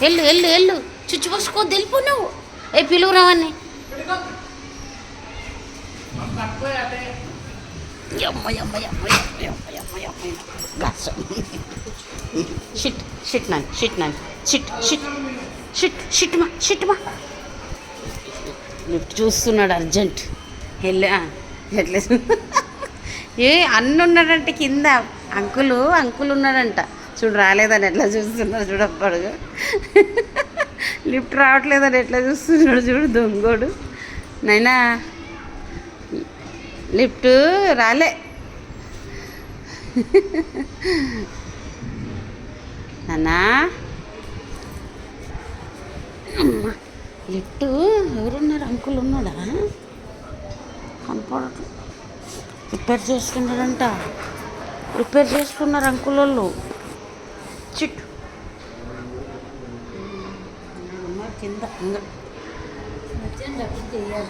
వెళ్ళు వెళ్ళు వెళ్ళు చుచ్చు పోసుకో తెలిపు నువ్వు. ఏ పిలువురావని shit shit Nani shit Nani shit shit shit shit మా షిట్ మా లిఫ్ట్ చూస్తున్నాడు అర్జెంట్. వెళ్ళా ఎట్లా ఏ అన్న ఉన్నాడంటే కింద అంకుల్ ఉన్నాడంట చూడు. రాలేదని ఎట్లా చూస్తున్నాడు చూడప్పుడు. లిఫ్ట్ రావట్లేదని ఎట్లా చూస్తున్నాడు చూడు దొంగోడు. నైనా లిఫ్ట్ రాలే. నాన్నా లిఫ్ట్ ఎవరున్నారు? అంకుల్ ఉన్నాడా? కనపడట్లేదు. రిపేర్ చేస్తున్నారు అంకుల్ వాళ్ళు. చిట్టు కింద